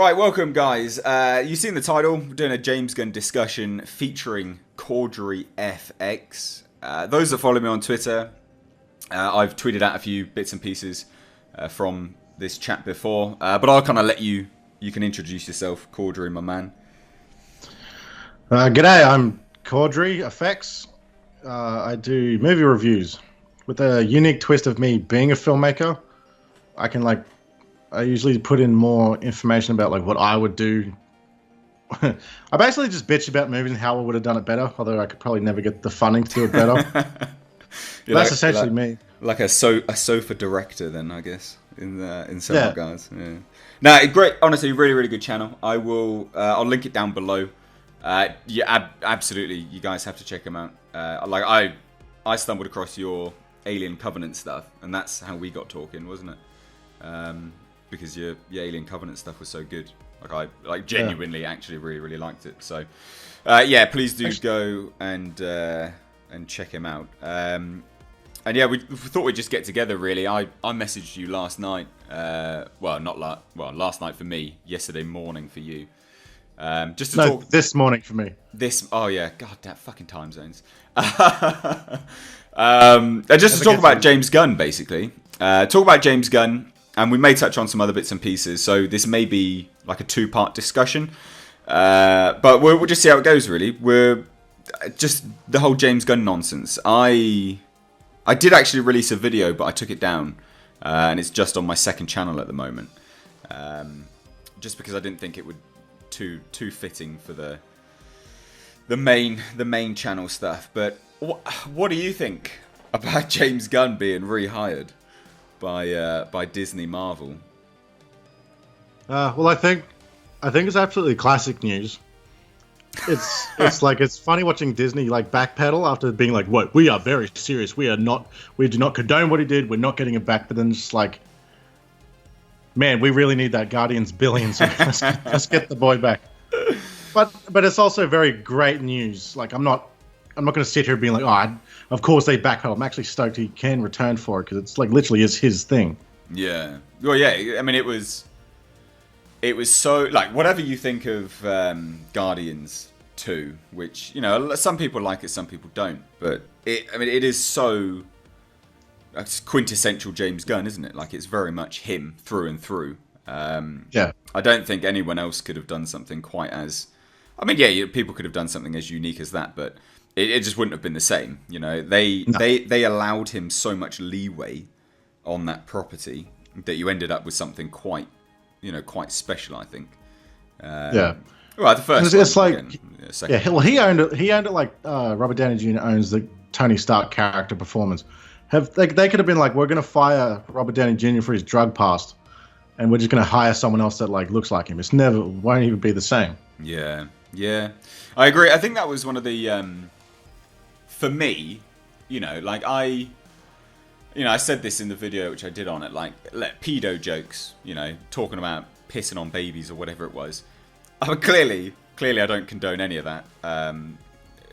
Right, welcome guys. You've seen the title. We're doing a James Gunn discussion featuring Cordery FX. Those that follow me on Twitter, I've tweeted out a few bits and pieces from this chat before, but I'll kind of let you can introduce yourself, Cordery, my man. G'day, I'm Cordery FX. I do movie reviews with a unique twist of me being a filmmaker. I usually put in more information about what I would do. I basically just bitch about movies and how I would have done it better, although I could probably never get the funding to do it better. That's essentially me. Like a sofa director, then, I guess, in some regards. Yeah. No, great. Honestly, really, really good channel. I'll link it down below. Absolutely, you guys have to check them out. I stumbled across your Alien Covenant stuff, and that's how we got talking, wasn't it? Because your Alien Covenant stuff was so good. I genuinely actually really, really liked it. So please do go and check him out. And yeah, we thought we'd just get together really. I messaged you last night. Last night for me, yesterday morning for you. Just to talk this morning for me. God damn fucking time zones. Just to talk about James Gunn, basically. Talk about James Gunn. And we may touch on some other bits and pieces, so this may be like a two-part discussion. But we'll just see how it goes, really. We're just the whole James Gunn nonsense. I did actually release a video, but I took it down. And it's just on my second channel at the moment. Just because I didn't think it would too fitting for the main channel stuff. But what do you think about James Gunn being rehired by Disney Marvel? Well, I think it's absolutely classic news. It's funny watching Disney backpedal after being like, "What? We are very serious. We do not condone what he did. We're not getting it back." But then just man, we really need that Guardians billion. So let's get the boy back. But it's also very great news. I'm not going to sit here being like, of course they backpedal. I'm actually stoked he can return for it because it's literally is his thing. Yeah. Well, yeah. I mean, it was so whatever you think of Guardians 2, which some people like it, some people don't. But it is so quintessential James Gunn, isn't it? It's very much him through and through. Yeah. I don't think anyone else could have done something quite as. People could have done something as unique as that, but it just wouldn't have been the same. They allowed him so much leeway on that property that you ended up with something quite special, I think. Yeah. Well, the first. It's second. Well, he owned it. He owned it like Robert Downey Jr. owns the Tony Stark character performance. They could have been like, we're going to fire Robert Downey Jr. for his drug past, and we're just going to hire someone else that looks like him. It's won't even be the same. Yeah. Yeah, I agree. I think that was one of the, for me, I said this in the video which I did on it, pedo jokes, talking about pissing on babies or whatever it was. Clearly I don't condone any of that,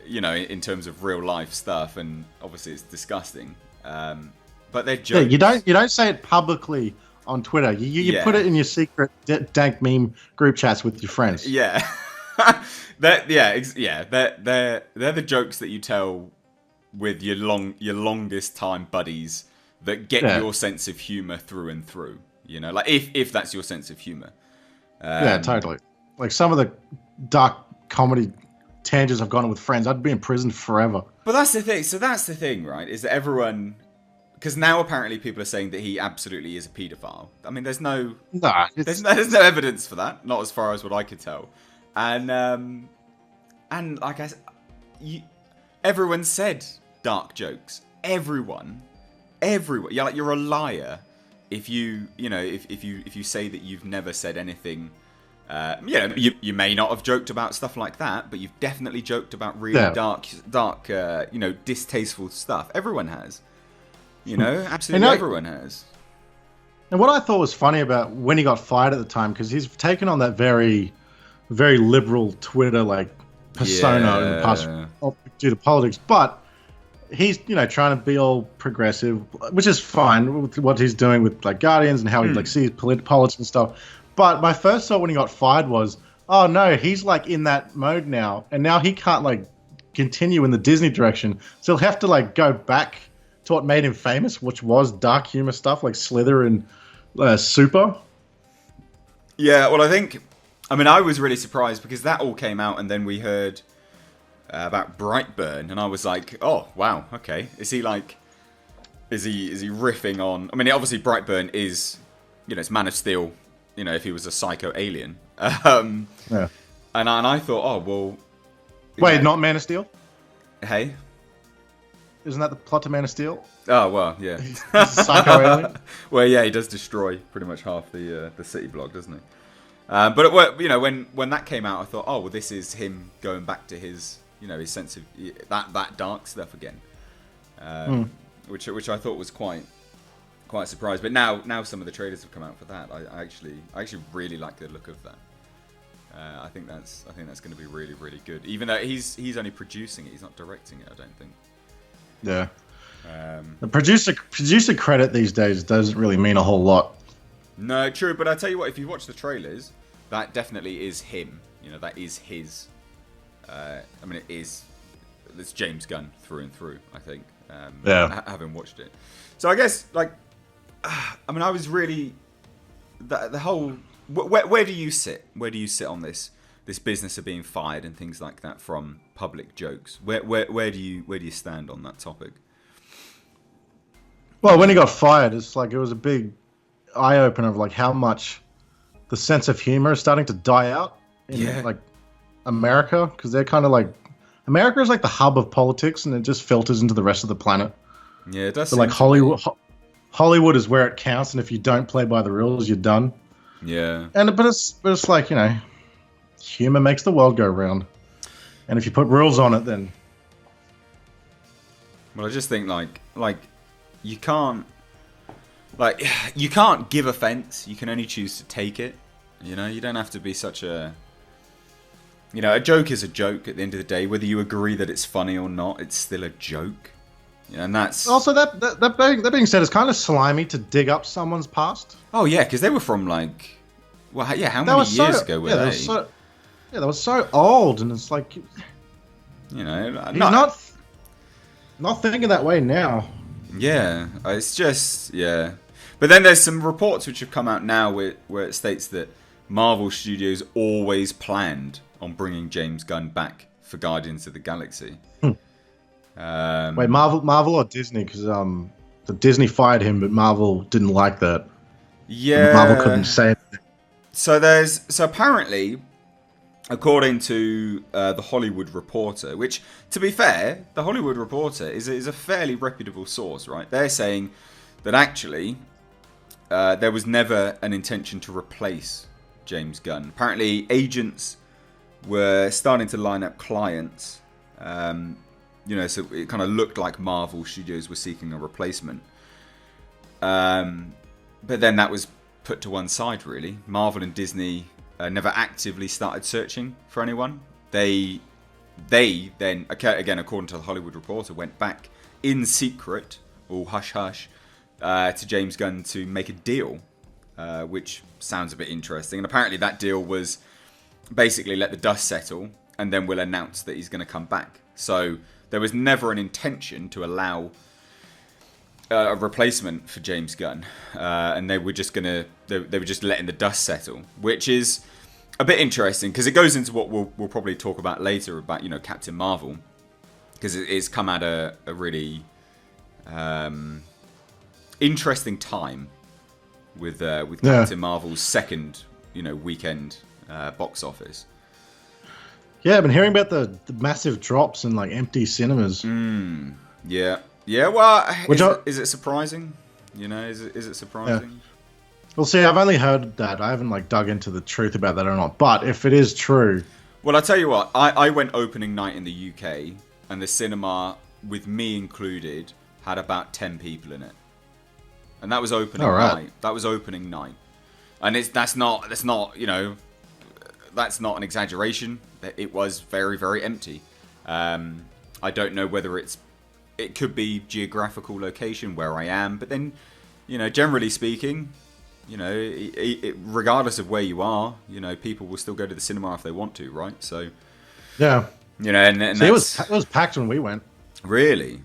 in terms of real life stuff, and obviously it's disgusting. But they're jokes. Yeah, you don't say it publicly on Twitter. You put it in your secret dank meme group chats with your friends. Yeah. They're the jokes that you tell with your longest time buddies that get your sense of humor through and through. If that's your sense of humor. Yeah, totally. Some of the dark comedy tangents I've gone on with friends, I'd be in prison forever. But that's the thing. So that's the thing, right? Is that everyone? Because now apparently people are saying that he absolutely is a paedophile. I mean, there's no evidence for that. Not as far as what I could tell. And like I said, everyone said dark jokes. Everyone. You're a liar if you say that you've never said anything. You may not have joked about stuff like that, but you've definitely joked about really dark, distasteful stuff. Everyone has. Absolutely everyone has. And what I thought was funny about when he got fired at the time, because he's taken on that very, very liberal Twitter persona in the past due to politics, but he's trying to be all progressive, which is fine with what he's doing with Guardians and how he sees politics and stuff. But my first thought when he got fired was, oh no, he's like in that mode now, and now he can't like continue in the Disney direction, so he'll have to like go back to what made him famous, which was dark humor stuff like Slither and Super. Yeah, well, I was really surprised because that all came out, and then we heard about Brightburn, and I was like, oh wow, okay, is he riffing on? I mean, obviously Brightburn is, it's Man of Steel. If he was a psycho alien. Yeah. And I thought, oh, well... Wait, not Man of Steel? Hey? Isn't that the plot to Man of Steel? Oh, well, yeah. He's a psycho alien? Well, yeah, he does destroy pretty much half the city block, doesn't he? But, when that came out, I thought, oh, well, this is him going back to his, his sense of that dark stuff again. Which I thought was quite surprised. But now some of the trailers have come out for that. I actually really like the look of that. I think that's going to be really, really good. Even though he's only producing it, he's not directing it, I don't think. Yeah. The producer credit these days doesn't really mean a whole lot. No, true. But I tell you what, if you watch the trailers, that definitely is him. That is his. It's James Gunn through and through, I think. Having watched it. So I guess, I was really... The whole... Where do you sit? Where do you sit on this business of being fired and things like that from public jokes? Where do you stand on that topic? Well, when he got fired, it was a big eye-opener of how much the sense of humor is starting to die out in America, because they're kind of America is like the hub of politics, and it just filters into the rest of the planet. Yeah, it does. So Hollywood is where it counts, and if you don't play by the rules, you're done. Yeah. But it's humor makes the world go round, and if you put rules on it, then. Well, I just think you can't you can't give offense. You can only choose to take it. You don't have to be such a. A joke is a joke at the end of the day. Whether you agree that it's funny or not, it's still a joke. And that's... Also, that being said, it's kind of slimy to dig up someone's past. Oh, yeah, because they were from, how many years ago were they? They were so old, and it's not thinking that way now. Yeah, it's just, yeah. But then there's some reports which have come out now where it states that Marvel Studios always planned on bringing James Gunn back for Guardians of the Galaxy. Wait, Marvel or Disney? Because the Disney fired him, but Marvel didn't like that. Yeah, Marvel couldn't say anything. So apparently, according to the Hollywood Reporter, which, to be fair, the Hollywood Reporter is a fairly reputable source, right? They're saying that actually there was never an intention to replace James Gunn. Apparently, agents were starting to line up clients. So it kind of looked like Marvel Studios were seeking a replacement. But then that was put to one side, really. Marvel and Disney never actively started searching for anyone. They then, again, according to the Hollywood Reporter, went back in secret, all hush-hush, to James Gunn to make a deal, which sounds a bit interesting. And apparently that deal was basically let the dust settle, and then we'll announce that he's going to come back. So there was never an intention to allow a replacement for James Gunn, and they were just letting the dust settle, which is a bit interesting because it goes into what we'll probably talk about later about Captain Marvel, because it's come at a really interesting time with Captain Marvel's second weekend box office. Yeah, I've been hearing about the massive drops in empty cinemas. Yeah. Well, is it surprising? Is it surprising? Yeah. Well, see, I've only heard that. I haven't dug into the truth about that or not. But if it is true, well, I tell you what, I went opening night in the UK, and the cinema, with me included, had about 10 people in it, and that was opening night. That was opening night, and that's not an exaggeration. It was very, very empty. I don't know whether it could be geographical location where I am, but then, generally speaking, you know, regardless of where you are, you know, people will still go to the cinema if they want to, right? So, yeah, you know, and it was packed when we went. Really.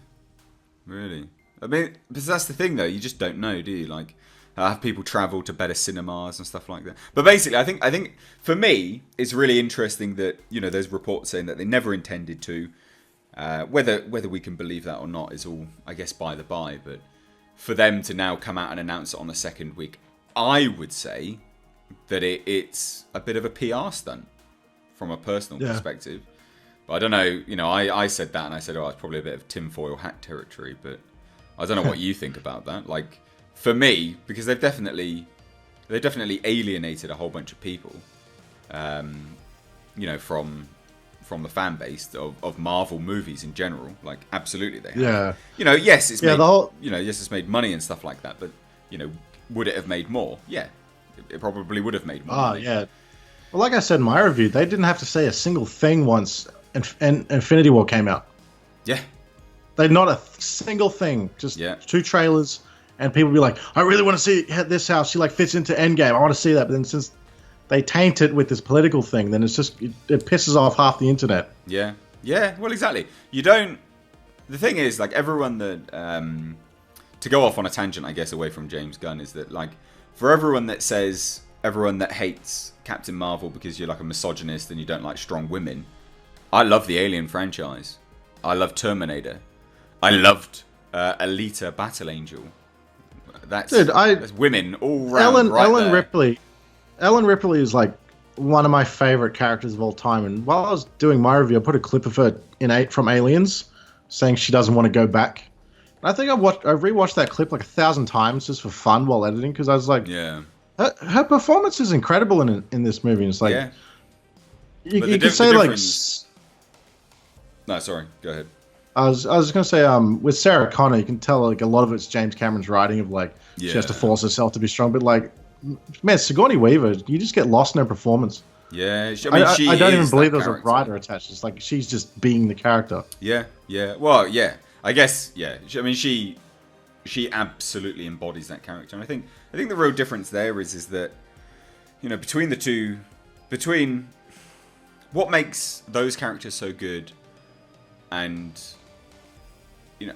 I mean, because that's the thing, though. You just don't know, do you? Like, have people travel to better cinemas and stuff like that. But basically, I think for me, it's really interesting that, you know, there's reports saying that they never intended to. Whether we can believe that or not is all, I guess, by the by. But for them to now come out and announce it on the second week, I would say that it's a bit of a PR stunt from a personal perspective. But I don't know, you know, I said that and I said, oh, it's probably a bit of tinfoil hat territory. But I don't know what you think about that. Like, for me, because they've definitely alienated a whole bunch of people, you know, from the fan base of Marvel movies in general. Like, absolutely they have. Yeah. You know, yes, it's made, it's made money and stuff like that. But, you know, would it have made more? Yeah, it probably would have made more money. Yeah. Well, like I said in my review, they didn't have to say a single thing once Infinity War came out. Yeah. They not a single thing, just 2 trailers, and people be like, I really want to see this how she like fits into Endgame. I want to see that. But then since they taint it with this political thing, then it's just it pisses off half the internet. Yeah. Well, exactly. You don't. The thing is, like, everyone that to go off on a tangent, I guess, away from James Gunn, is that, like, for everyone that hates Captain Marvel because you're like a misogynist and you don't like strong women, I love the Alien franchise. I love Terminator. I loved Alita Battle Angel. That's women all round. Ellen Ripley is like one of my favorite characters of all time. And while I was doing my review, I put a clip of her from Aliens saying she doesn't want to go back. And I think I rewatched that clip like 1,000 times just for fun while editing, because I was like, her performance is incredible in this movie. It's like you could say like. No, sorry. Go ahead. I was just gonna say, with Sarah Connor, you can tell like a lot of it's James Cameron's writing of like she has to force herself to be strong, but like, man, Sigourney Weaver, you just get lost in her perforance. Yeah, I don't even believe there's a writer attached. It's like she's just being the character. Yeah. Well, yeah. I guess, yeah. I mean, she absolutely embodies that character, and I think the real difference there is that, you know, between what makes those characters so good, and, you know,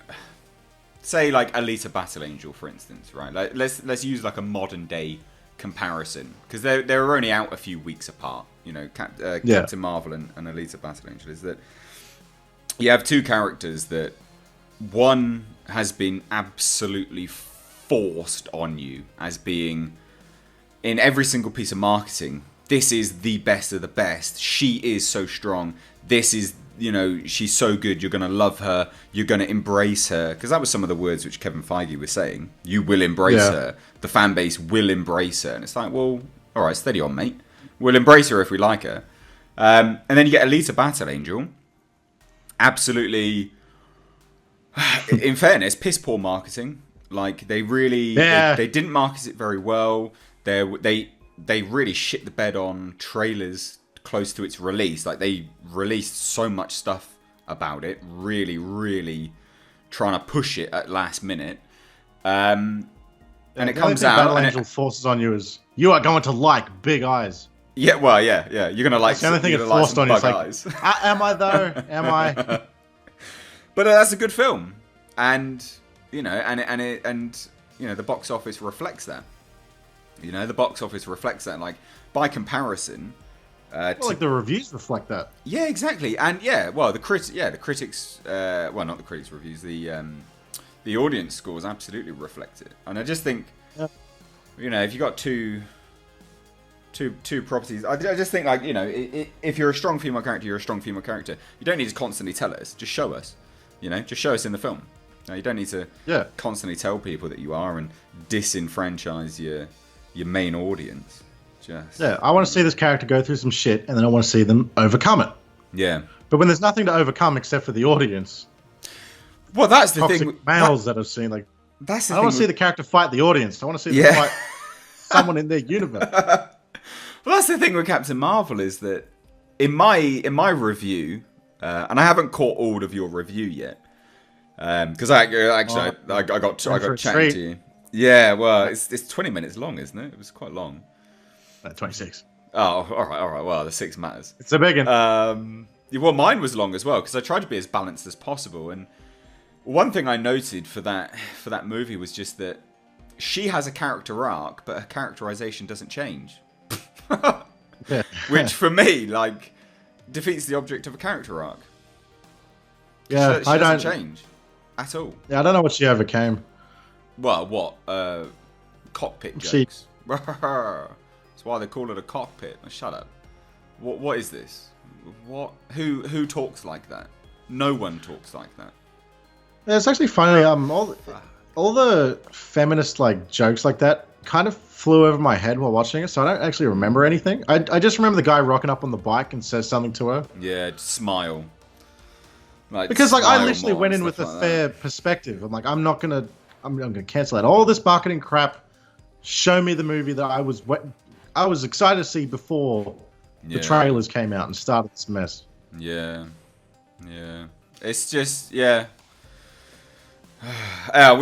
say like Alita Battle Angel, for instance, right? Like, let's use like a modern day comparison, because they were only out a few weeks apart. You know, Captain Marvel and Alita Battle Angel, is that you have 2 characters that one has been absolutely forced on you as being, in every single piece of marketing, this is the best of the best. She is so strong. This is, you know, she's so good. You're going to love her. You're going to embrace her. Because that was some of the words which Kevin Feige was saying. You will embrace her. The fan base will embrace her. And it's like, well, all right, steady on, mate. We'll embrace her if we like her. And then you get Alita Battle Angel. Absolutely, in fairness, piss poor marketing. Like, they really, they didn't market it very well. They really shit the bed on trailers close to its release. Like, they released so much stuff about it, really trying to push it at last minute. And it comes out. Battle Angel forces on you is, you are going to like big eyes. Yeah, well, yeah. You're gonna like. The only thing it forced on you is like, am I though? Am I? But that's a good film, and you know, and you know, the box office reflects that. You know, the box office reflects that. Like, by comparison, like the reviews reflect that. Yeah, exactly, and the critics, well, not the critics' reviews, the audience scores absolutely reflect it, and I just think, you know, if you got two properties, I just think, like, you know, if you're a strong female character, you're a strong female character. You don't need to constantly tell us. Just show us. You know, just show us in the film. You don't need to constantly tell people that you are and disenfranchise your main audience. I want to see this character go through some shit, and then I want to see them overcome it. Yeah. But when there's nothing to overcome except for the audience, well, that's the toxic thing. Males that I've seen, like, that's the I don't want to see the character fight the audience. I want to see them fight someone in their universe. Well, that's the thing with Captain Marvel, is that in my review, and I haven't caught all of your review yet, because I got chatting to you. Yeah, well, it's 20 minutes long, isn't it? It was quite long. 26. Oh, all right. Well, the 6 matters. It's a big one. Well, mine was long as well because I tried to be as balanced as possible. And one thing I noted for that movie was just that she has a character arc, but her characterization doesn't change. Which for me, like, defeats the object of a character arc. Yeah, she doesn't change at all. Yeah, I don't know what she overcame. Well, what? Cockpit jokes. That's why they call it a cockpit. Oh, shut up. What is this? What? Who talks like that? No one talks like that. Yeah, it's actually funny. All the feminist like jokes like that kind of flew over my head while watching it, so I don't actually remember anything. I just remember the guy rocking up on the bike and says something to her. Yeah, just smile. Like, because like I literally went in with a fair perspective. I'm like, I'm gonna cancel that. All this marketing crap. Show me the movie that I was excited to see before the trailers came out and started this mess. Yeah. It's just actually, I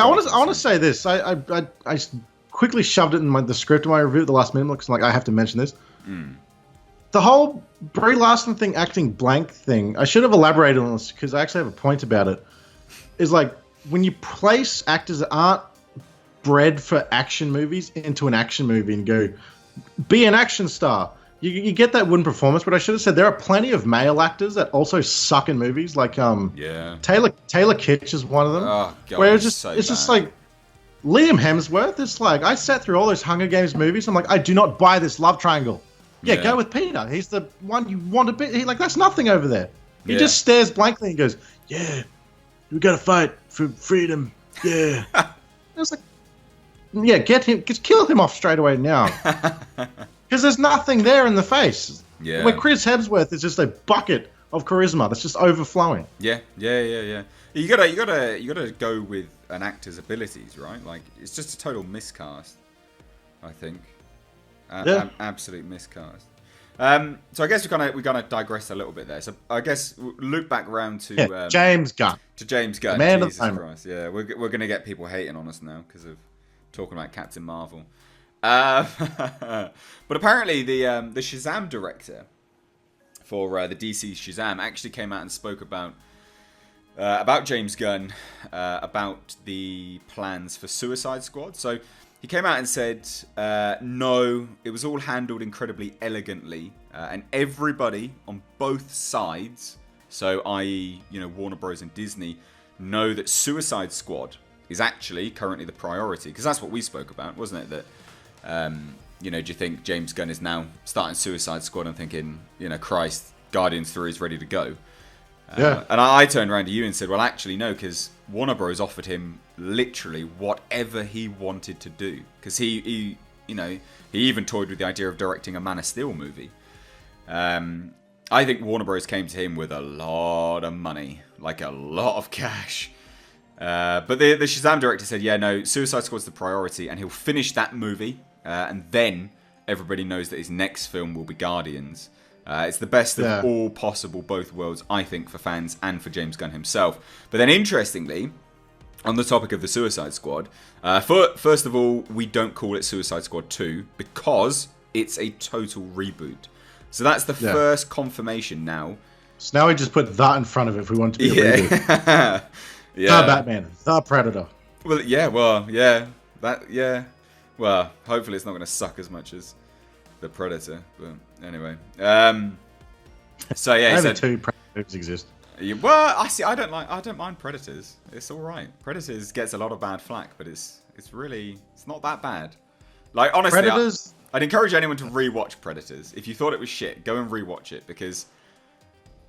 want to say this. I quickly shoved it in the script of my review at the last minute because I'm like, I have to mention this. The whole Brie Larson thing, acting blank thing. I should have elaborated on this because I actually have a point about it. Is like when you place actors that aren't bred for action movies into an action movie and go be an action star. You get that wooden performance, but I should have said there are plenty of male actors that also suck in movies. Like Taylor Kitsch is one of them. Oh, God, where it's just like Liam Hemsworth. It's like I sat through all those Hunger Games movies. I'm like, I do not buy this love triangle. Yeah, go with Peter. He's the one you want to be. Like that's nothing over there. He just stares blankly and goes, "Yeah, we got to fight for freedom." Yeah, I was like, yeah, get him, just kill him off straight away now. Because there's nothing there in the face. Yeah. Where Chris Hemsworth is just a bucket of charisma that's just overflowing. Yeah. You gotta go with an actor's abilities, right? Like it's just a total miscast, I think. Absolute miscast. So I guess we gonna digress a little bit there. So I guess loop back round to James Gunn. To James Gunn. Man Jesus of the Christ. Yeah, we're gonna get people hating on us now because of talking about Captain Marvel. But apparently the Shazam director for the DC Shazam actually came out and spoke about James Gunn, about the plans for Suicide Squad. So he came out and said, no, it was all handled incredibly elegantly, and everybody on both sides, so i.e., Warner Bros. And Disney, know that Suicide Squad is actually currently the priority, because that's what we spoke about, wasn't it? That do you think James Gunn is now starting Suicide Squad and thinking, Christ, Guardians 3 is ready to go? And I turned around to you and said, well, actually, no, because Warner Bros. Offered him literally whatever he wanted to do. Because he even toyed with the idea of directing a Man of Steel movie. I think Warner Bros. Came to him with a lot of money, like a lot of cash. But the Shazam director said, yeah, no, Suicide Squad's the priority, and he'll finish that movie, and then everybody knows that his next film will be Guardians. It's the best of all possible both worlds, I think, for fans and for James Gunn himself. But then, interestingly, on the topic of the Suicide Squad, first of all, we don't call it Suicide Squad 2 because it's a total reboot. So that's the first confirmation now. So now we just put that in front of it if we want it to be a reboot. The Batman, the Predator. Well, Well, hopefully it's not going to suck as much as the Predator. But anyway, so yeah, only two Predators exist. Well, I don't mind Predators. It's all right. Predators gets a lot of bad flack, but it's not that bad. Like honestly, Predators. I'd encourage anyone to rewatch Predators. If you thought it was shit, go and rewatch it because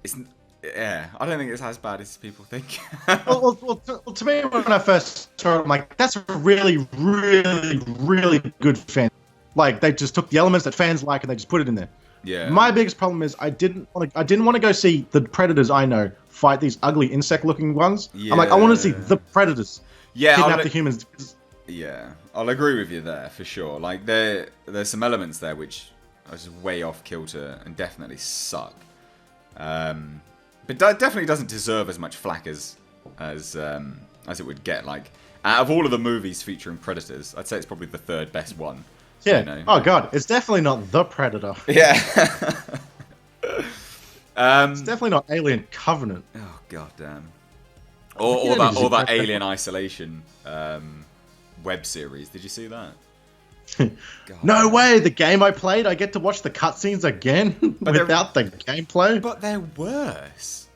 it's. Yeah, I don't think it's as bad as people think. well, to me, when I first saw it, I'm like, that's a really, really, really good fan. Like, they just took the elements that fans like and they just put it in there. Yeah. My biggest problem is I didn't want to go see the Predators I know fight these ugly insect-looking ones. Yeah. I'm like, I want to see the Predators kidnap the humans. Yeah, I'll agree with you there for sure. Like, there's some elements there which are just way off kilter and definitely suck. But definitely doesn't deserve as much flack as as it would get. Like, out of all of the movies featuring predators, I'd say it's probably the third best one. Yeah. You know? Oh god, it's definitely not The Predator. Yeah. It's definitely not Alien Covenant. Oh god damn. Or that Alien Isolation web series. Did you see that? No way! The game I played, I get to watch the cutscenes again without the gameplay. But they're worse.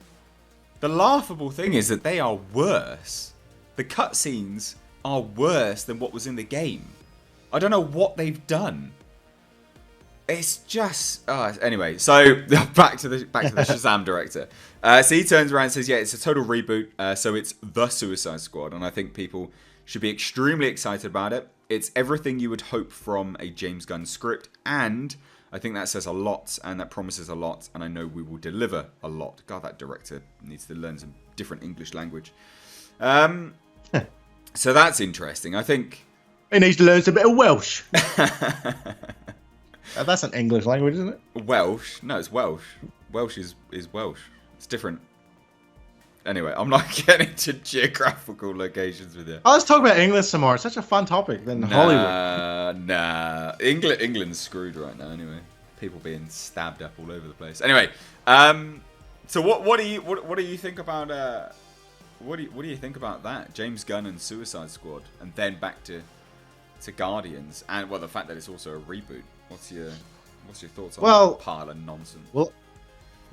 The laughable thing is that they are worse. The cutscenes are worse than what was in the game. I don't know what they've done. It's just anyway. So back to the Shazam director. So he turns around and says, "Yeah, it's a total reboot. So it's the Suicide Squad, and I think people should be extremely excited about it. It's everything you would hope from a James Gunn script, and I think that says a lot, and that promises a lot, and I know we will deliver a lot." God, that director needs to learn some different English language. So that's interesting. I think he needs to learn a bit of Welsh. That's an English language, isn't it? Welsh? No, it's Welsh. Welsh is Welsh. It's different. Anyway, I'm not getting into geographical locations with you. Let's talk about England some more. It's such a fun topic than Hollywood. Nah. England's screwed right now. Anyway, people being stabbed up all over the place. Anyway, so what do you think about what do you think about that? James Gunn and Suicide Squad, and then back to Guardians, and the fact that it's also a reboot. What's your thoughts on that pile of nonsense? Well,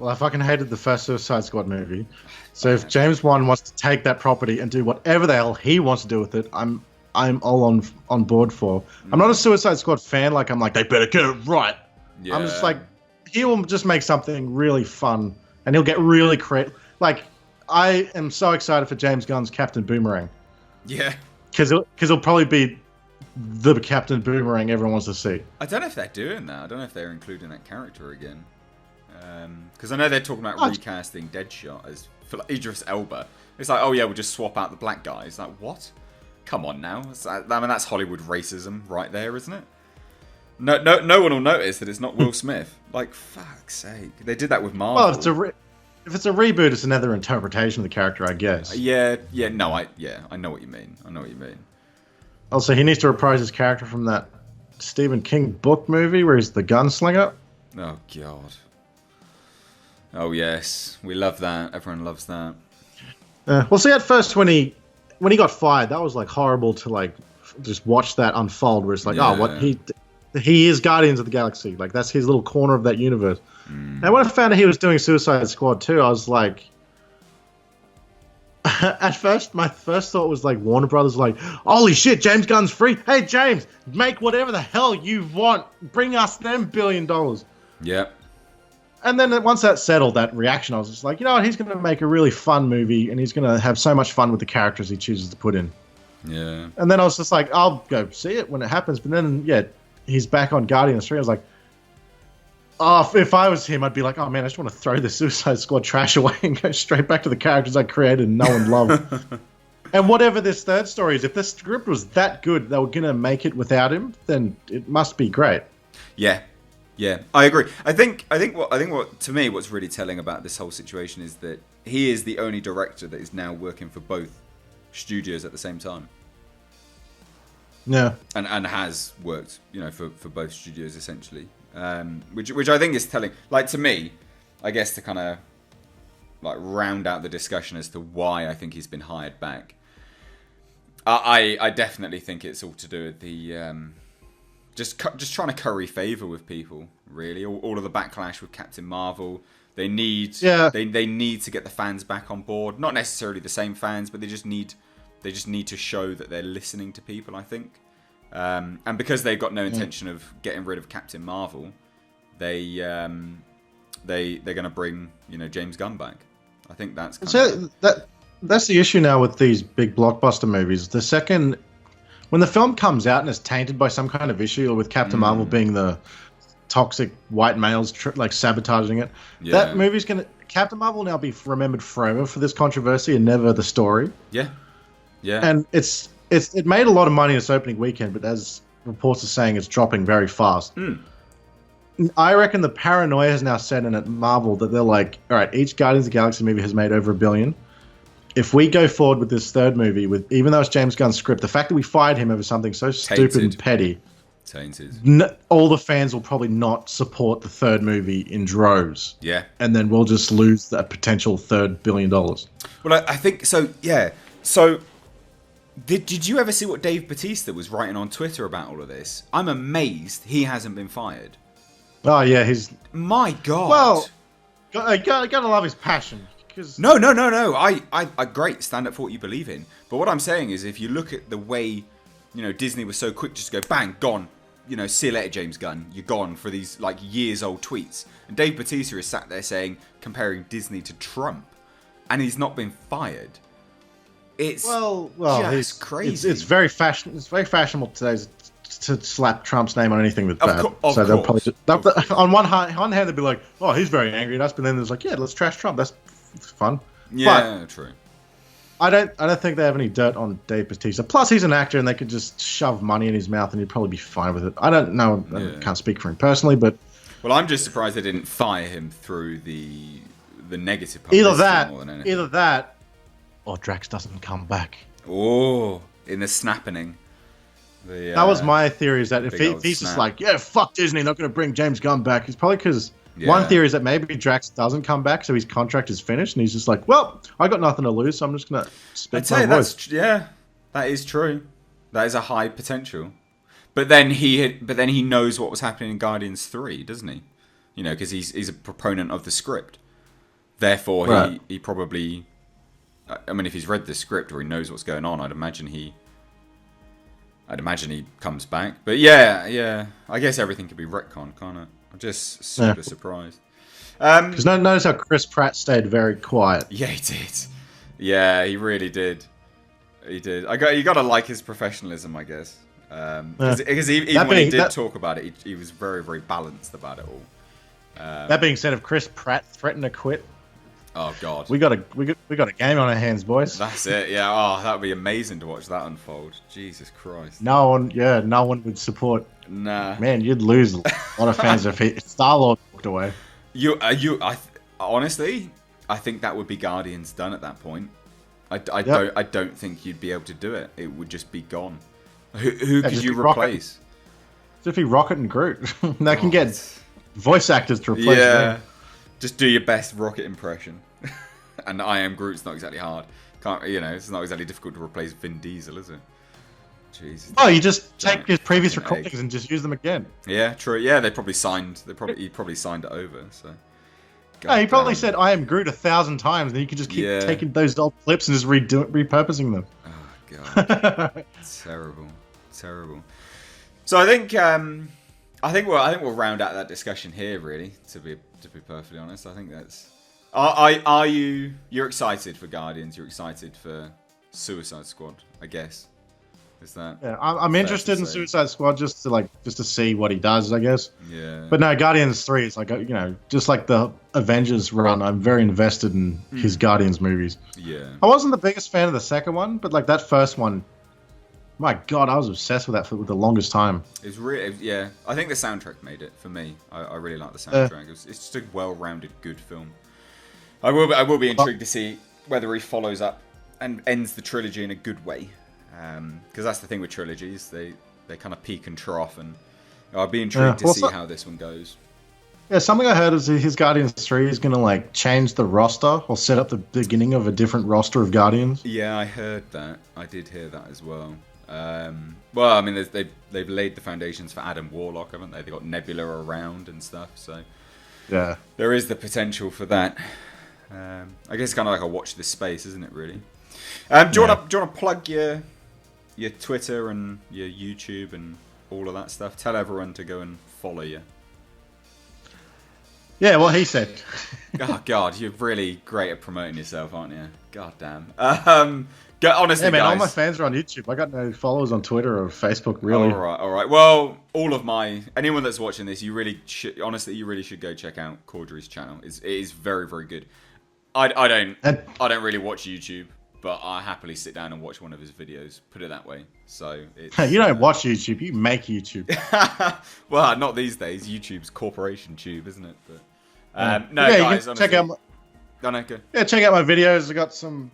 I fucking hated the first Suicide Squad movie. So if James Wan wants to take that property and do whatever the hell he wants to do with it, I'm all on board for. I'm not a Suicide Squad fan. Like, I'm like, they better get it right. Yeah. I'm just like, he will just make something really fun, and he'll get really creative. Like, I am so excited for James Gunn's Captain Boomerang. Yeah. Because he'll probably be the Captain Boomerang everyone wants to see. I don't know if they're doing that. I don't know if they're including that character again. Because I know they're talking about recasting Deadshot as for like Idris Elba. It's like, oh yeah, we'll just swap out the black guy. It's like, what? Come on now. I mean, that's Hollywood racism right there, isn't it? No one will notice that it's not Will Smith. Like, fuck's sake. They did that with Marvel. Well, if it's a reboot, it's another interpretation of the character, I guess. Yeah. No, I know what you mean. Also, he needs to reprise his character from that Stephen King book movie where he's the gunslinger. Oh, God. Oh, yes. We love that. Everyone loves that. Well, see, at first when he got fired, that was like horrible to like just watch that unfold where it's like, he is Guardians of the Galaxy. Like, that's his little corner of that universe. And when I found out he was doing Suicide Squad too, I was like... At first, my first thought was like Warner Brothers, like, holy shit, James Gunn's free. Hey, James, make whatever the hell you want. Bring us them $1 billion. Yep. And then once that settled, that reaction, I was just like, you know what, he's going to make a really fun movie, and he's going to have so much fun with the characters he chooses to put in. Yeah. And then I was just like, I'll go see it when it happens. But then, he's back on Guardians 3. I was like, if I was him, I'd be like, oh man, I just want to throw the Suicide Squad trash away and go straight back to the characters I created and know and love. And whatever this third story is, if the script was that good, they were going to make it without him, then it must be great. Yeah, I agree. I think what to me, what's really telling about this whole situation is that he is the only director that is now working for both studios at the same time. Yeah, and has worked, for both studios essentially. Which I think is telling. Like, to me, I guess to kind of like round out the discussion as to why I think he's been hired back. I definitely think it's all to do with the just trying to curry favor with people. Really, all of the backlash with Captain Marvel. They need they need to get the fans back on board. Not necessarily the same fans, but they just need to show that they're listening to people, I think. And because they've got no intention of getting rid of Captain Marvel, they're going to bring James Gunn back. I think that's that's the issue now with these big blockbuster movies. The second when the film comes out and is tainted by some kind of issue, or with Captain Marvel being the toxic white males like sabotaging it, that movie's Captain Marvel will now be remembered forever for this controversy and never the story. Yeah. And it made a lot of money this opening weekend, but as reports are saying, it's dropping very fast. I reckon the paranoia has now set in at Marvel that they're like, all right, each Guardians of the Galaxy movie has made over $1 billion. if we go forward with this third movie, even though it's James Gunn's script, the fact that we fired him over something so stupid and petty, all the fans will probably not support the third movie in droves. Yeah. And then we'll just lose that potential $3 billion. Well, I think so. Yeah. So. Did you ever see what Dave Bautista was writing on Twitter about all of this? I'm amazed he hasn't been fired. Oh yeah, my God. Well, gotta love his passion. No. I great. Stand up for what you believe in. But what I'm saying is, if you look at the way, Disney was so quick just to go bang, gone. See you later, James Gunn. You're gone for these like years old tweets. And Dave Bautista is sat there comparing Disney to Trump, and he's not been fired. It's just crazy. It's very fashionable today to slap Trump's name on anything that's bad. So they'll probably on one hand they'll be like, "Oh, he's very angry at us," but then there's like, "Yeah, let's trash Trump. That's fun." Yeah, but true. I don't think they have any dirt on Dave Bautista. Plus, he's an actor, and they could just shove money in his mouth, and he'd probably be fine with it. I don't know. Yeah. I can't speak for him personally, but I'm just surprised they didn't fire him through the negative publicity more than anything. Either that. Or Drax doesn't come back. Oh, in the snapping. That was my theory, is that if he's just like, yeah, fuck Disney, not going to bring James Gunn back. It's probably because one theory is that maybe Drax doesn't come back, so his contract is finished, and he's just like, well, I got nothing to lose, so I'm just going to spit my voice. That is true. That is a high potential. But then he knows what was happening in Guardians 3, doesn't he? Because he's a proponent of the script. Therefore, he probably... I mean, if he's read the script or he knows what's going on, I'd imagine he comes back. But yeah, I guess everything could be retcon, can't it? I'm just super surprised. Because notice how Chris Pratt stayed very quiet. Yeah, he did. Yeah, he really did. He did. You got to like his professionalism, I guess. Because even when he did talk about it, he was very, very balanced about it all. That being said, if Chris Pratt threatened to quit. Oh God, we got a game on our hands, boys. That's it. Yeah. Oh, that would be amazing to watch that unfold. Jesus Christ. No one would support. Nah. Man, you'd lose a lot of fans if Star-Lord walked away. Honestly, I think that would be Guardians done at that point. I don't think you'd be able to do it. It would just be gone. Who could you replace? Just be Rocket and Groot. They can get voice actors to replace them. Just do your best Rocket impression. And I Am Groot's not exactly hard. It's not exactly difficult to replace Vin Diesel, is it? Jesus. Oh, you just take his previous recordings and just use them again. Yeah, true. Yeah, he probably signed it over. So. He probably said "I Am Groot" 1,000 times, and you could just keep taking those old clips and just repurposing them. Oh God, terrible. So I think we'll round out that discussion here. Really, to be perfectly honest, I think that's. You're excited for Guardians? You're excited for Suicide Squad? I guess. Is that? Yeah, I'm interested in Suicide Squad just to see what he does, I guess. Yeah. But no, Guardians 3 is just like the Avengers run. I'm very invested in his Guardians movies. Yeah. I wasn't the biggest fan of the second one, but like that first one. My God, I was obsessed with that for the longest time. It's really, yeah. I think the soundtrack made it for me. I really like the soundtrack. It's just a well-rounded, good film. I will be intrigued to see whether he follows up and ends the trilogy in a good way. Because that's the thing with trilogies, they kind of peak and trough, and I'll be intrigued to see how this one goes. Yeah, something I heard is his Guardians 3 is going to change the roster or set up the beginning of a different roster of Guardians. Yeah, I heard that. I did hear that as well. Well, I mean, they've laid the foundations for Adam Warlock, haven't they? They got Nebula around and stuff, so yeah, there is the potential for that. I guess it's kind of like a watch this space, isn't it? Really. Do you want to plug your Twitter and your YouTube and all of that stuff? Tell everyone to go and follow you. Yeah, what he said. Oh God, you're really great at promoting yourself, aren't you? God damn. Honestly, yeah, man, guys, all my fans are on YouTube. I got no followers on Twitter or Facebook, really. All right. Well, anyone that's watching this, you really should go check out Cordery's channel. It is very, very good. I don't really watch YouTube, but I happily sit down and watch one of his videos. Put it that way. So it's, you don't watch YouTube, you make YouTube. Well, not these days. YouTube's corporation tube, isn't it? But guys, check out. Go. Yeah, check out my videos. I got some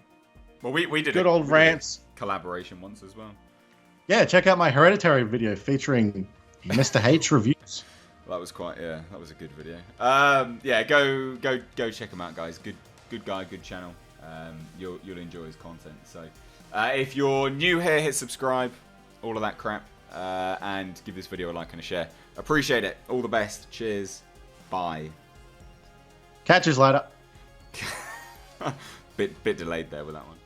Well, we did good old rants collaboration once as well. Yeah, check out my Hereditary video featuring Mr. H reviews. That was that was a good video. Yeah, go check him out, guys. Good guy, good channel. You'll enjoy his content. So, if you're new here, hit subscribe, all of that crap, and give this video a like and a share. Appreciate it. All the best. Cheers. Bye. Catch us later. Bit delayed there with that one.